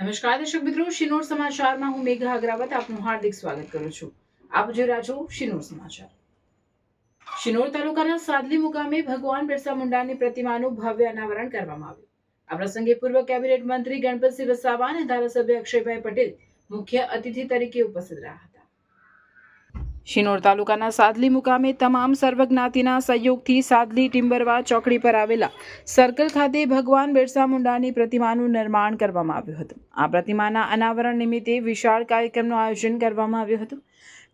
નમસ્કાર દર્શક મિત્રો, શિનોર સમાચારમાં હું મેઘા અગ્રવાલ આપનું હાર્દિક સ્વાગત કરું છું। આપ જોઈ રહ્યા છો શિનોર સમાચાર। શિનોર તાલુકાના સાદલી મુકામે ભગવાન બિરસા મુંડાની પ્રતિમાનું ભવ્ય અનાવરણ કરવામાં આવ્યું। આ પ્રસંગે પૂર્વ કેબિનેટ મંત્રી ગણપતસિંહ વસાવા અને ધારાસભ્ય અક્ષયભાઈ પટેલ મુખ્ય અતિથિ તરીકે ઉપસ્થિત રહ્યા હતા। શિનોર તાલુકાના સાદલી મુકામે તમામ સર્વજ્ઞાતિના સહયોગથી સાદલી ટિમ્બરવા ચોકડી પર આવેલા સર્કલ ખાતે ભગવાન બિરસા મુંડાની પ્રતિમાનું નિર્માણ કરવામાં આવ્યું હતું। આ પ્રતિમાના અનાવરણ નિમિત્તે વિશાળ કાર્યક્રમનું આયોજન કરવામાં આવ્યું હતું।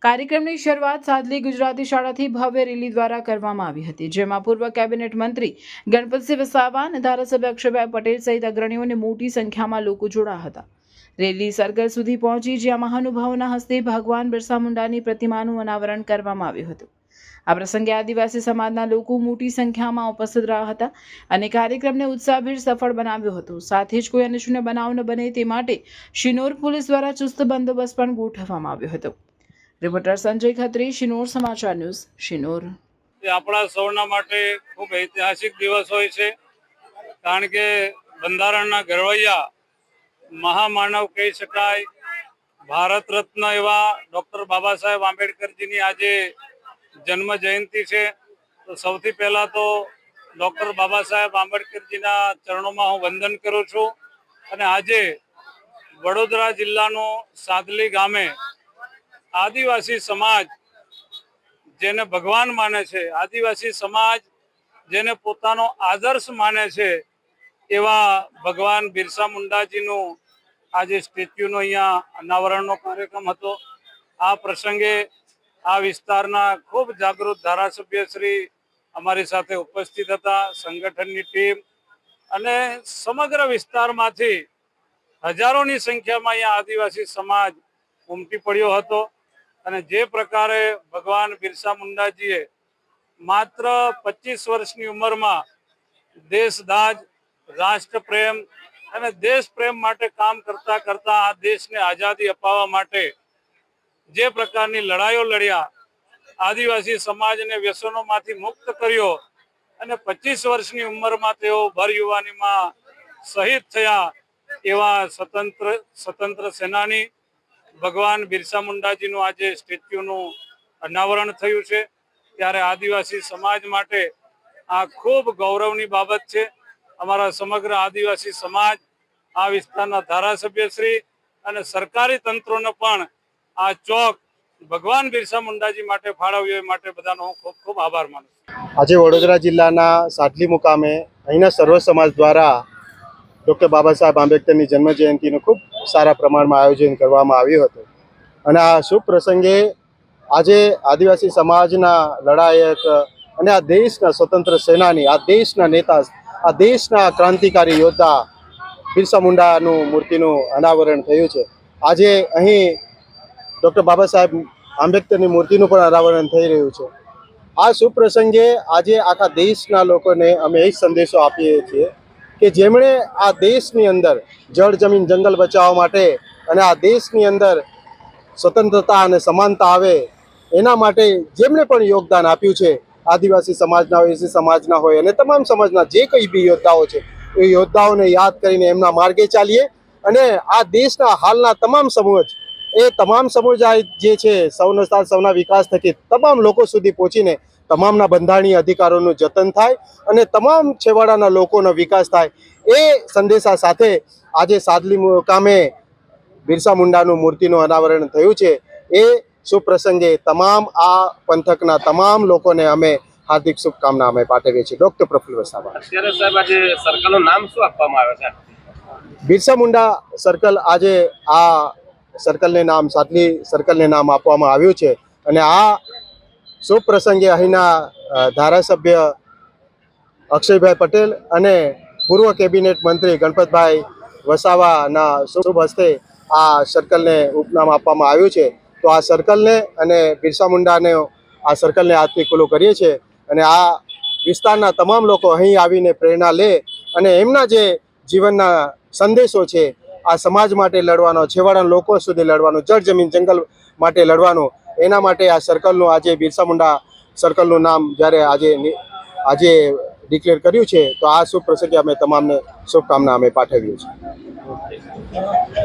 કાર્યક્રમની શરૂઆત સાદલી ગુજરાતી શાળાથી ભવ્ય રેલી દ્વારા કરવામાં આવી હતી, જેમાં પૂર્વ કેબિનેટ મંત્રી ગણપતસિંહ વસાવા અને ધારાસભ્ય અક્ષયભાઈ પટેલ સહિત અગ્રણીઓને મોટી સંખ્યામાં લોકો જોડાયા હતા। રેલી સર્કલ સુધી પહોંચી, જ્યાં મહાનુભાવોના હસ્તે ભગવાન બિરસા મુંડાની પ્રતિમાનું અનાવરણ કરવામાં આવ્યું હતું। આ પ્રસંગે આદિવાસી સમાજના લોકો મોટી સંખ્યામાં ઉપસ્થિત રહ્યા હતા અને કાર્યક્રમને ઉત્સાહભેર સફળ બનાવ્યો હતો। સાથે જ કોઈ અનિચ્છનીય બનાવ ન બને તે માટે શિનોર પોલીસ દ્વારા ચુસ્ત બંદોબસ્ત પણ ગોઠવવામાં આવ્યો હતો। રિપોર્ટર સંજય ખત્રી, શિનોર સમાચાર ન્યૂઝ, શિનોર। આપણા સૌના માટે ખૂબ ઐતિહાસિક દિવસ હોય છે, કારણ કે બંધારણના ઘડવૈયા મહામાનવ કહી શકાય, ભારત રત્ન એવા ડૉક્ટર બાબા સાહેબ આંબેડકરજીની આજે જન્મ જયંતિ છે। તો સૌથી પહેલા તો ડૉક્ટર બાબા સાહેબ આંબેડકરજીના ચરણોમાં હું વંદન કરું છું। અને આજે વડોદરા જિલ્લાનું સાદલી ગામે આદિવાસી સમાજ જેને ભગવાન માને છે, આદિવાસી સમાજ જેને પોતાનો આદર્શ માને છે, એવા ભગવાન બિરસા મુંડાજીનું આજે સ્ટેચ્યુનો અહીંયા અનાવરણનો કાર્યક્રમ હતો। આ પ્રસંગે આ વિસ્તારના ખૂબ જાગૃત ધારાસભ્ય શ્રી અમારી સાથે ઉપસ્થિત હતા, સંગઠનની ટીમ અને સમગ્ર વિસ્તારમાંથી હજારોની સંખ્યામાં અહીંયા આદિવાસી સમાજ ઉમટી પડ્યો હતો। અને જે પ્રકારે ભગવાન બિરસા મુંડાજીએ માત્ર 25 વર્ષની ઉંમરમાં દેશદાજ, રાષ્ટ્રપ્રેમ અને દેશ પ્રેમ માટે કામ કરતા કરતા આ દેશને આઝાદી અપાવવા માટે જે પ્રકારની લડાઈઓ લડ્યા, આદિવાસી સમાજને વ્યસનોમાંથી મુક્ત કર્યો અને 25 વર્ષની ઉંમરમાં તેઓ ભર યુવાનીમાં શહીદ થયા, એવા સ્વતંત્ર સેનાની ભગવાન બિરસા મુંડાજીનું આજે સ્ટેચ્યુનું અનાવરણ થયું છે। ત્યારે આદિવાસી સમાજ માટે આ ખૂબ ગૌરવની બાબત છે। અમારા સમગ્ર આદિવાસી સમાજ, આ વિસ્તારના ધારાસભ્યશ્રી અને સરકારી તંત્રોને પણ આ ચોક ભગવાન બિરસા મુંડાજી માટે ફાળવ્યો એ માટે બધાનો હું ખૂબ ખૂબ આભાર માનું છું। આજે વડોદરા જિલ્લાના સાદલી મુકામે અહીંના સર્વ સમાજ દ્વારા ડૉક્ટર બાબા સાહેબ આંબેડકરની જન્મજયંતિનું ખૂબ સારા પ્રમાણમાં આયોજન કરવામાં આવ્યું હતું। અને આ શુભ પ્રસંગે આજે આદિવાસી સમાજના લડાયક અને આ દેશના સ્વતંત્ર સેનાની, આ દેશના નેતા, આ દેશના ક્રાંતિકારી યોદ્ધા બિરસા મુંડાનું મૂર્તિનું અનાવરણ થયું છે। આજે અહીં ડૉક્ટર બાબા સાહેબ આંબેડકરની મૂર્તિનું પણ અનાવરણ થઈ રહ્યું છે। આ શુભ પ્રસંગે આજે આખા દેશના લોકોને અમે એ સંદેશો આપીએ છીએ કે જેમણે આ દેશની અંદર જળ, જમીન, જંગલ બચાવવા માટે અને આ દેશની અંદર સ્વતંત્રતા અને સમાનતા આવે એના માટે જેમણે પણ યોગદાન આપ્યું છે, આદિવાસી સમાજના હોય, એસી સમાજના હોય અને તમામ સમાજના જે કંઈ બી યોદ્ધાઓ છે, એ યોદ્ધાઓને યાદ કરીને એમના માર્ગે ચાલીએ અને આ દેશના હાલના તમામ સમૂહ, એ તમામ સમુદાય જે છે સૌના વિકાસ થકી તમામ લોકો સુધી પહોંચીને તમામના બંધારણીય અધિકારોનું જતન થાય અને તમામ છેવાડાના લોકોનો વિકાસ થાય, એ સંદેશા સાથે આજે સાદલી મુકામે બિરસા મુંડાનું મૂર્તિનું અનાવરણ થયું છે। એ શુભ પ્રસંગે તમામ આ પંથકના તમામ લોકોને અમે હાર્દિક શુભકામના અમે પાઠવીએ છીએ। ડૉક્ટર પ્રફુલ્લ વસાવા। અત્યારે સાહેબ આજે સર્કલનું નામ શું આપવામાં આવે છે? બિરસા મુંડા સર્કલ, આજે આ સર્કલને નામ સાદલી સર્કલને નામ આપવામાં આવ્યું છે। અને આ શુભ પ્રસંગે અહીંના ધારાસભ્ય અક્ષયભાઈ પટેલ અને પૂર્વ કેબિનેટ મંત્રી ગણપતભાઈ વસાવાના શુભ હસ્તે આ સર્કલને ઉપનામ આપવામાં આવ્યું છે। તો આ સર્કલને અને બિરસા મુંડાને આ સર્કલને આજથી ખુલ્લું કરીએ છીએ અને આ વિસ્તારના તમામ લોકો અહીં આવીને પ્રેરણા લે અને એમના જે જીવનના સંદેશો છે, આ સમાજ માટે લડવાનો, છેવાડાના લોકો સુધી લડવાનો, જળ, જમીન, જંગલ માટે લડવાનો, એના માટે આ સર્કલનું આજે બિરસા મુંડા સર્કલનું નામ જ્યારે આજે ડિક્લેર કર્યું છે, તો આ શુભ પ્રસંગે અમે તમામને શુભકામના અમે પાઠવીએ છીએ।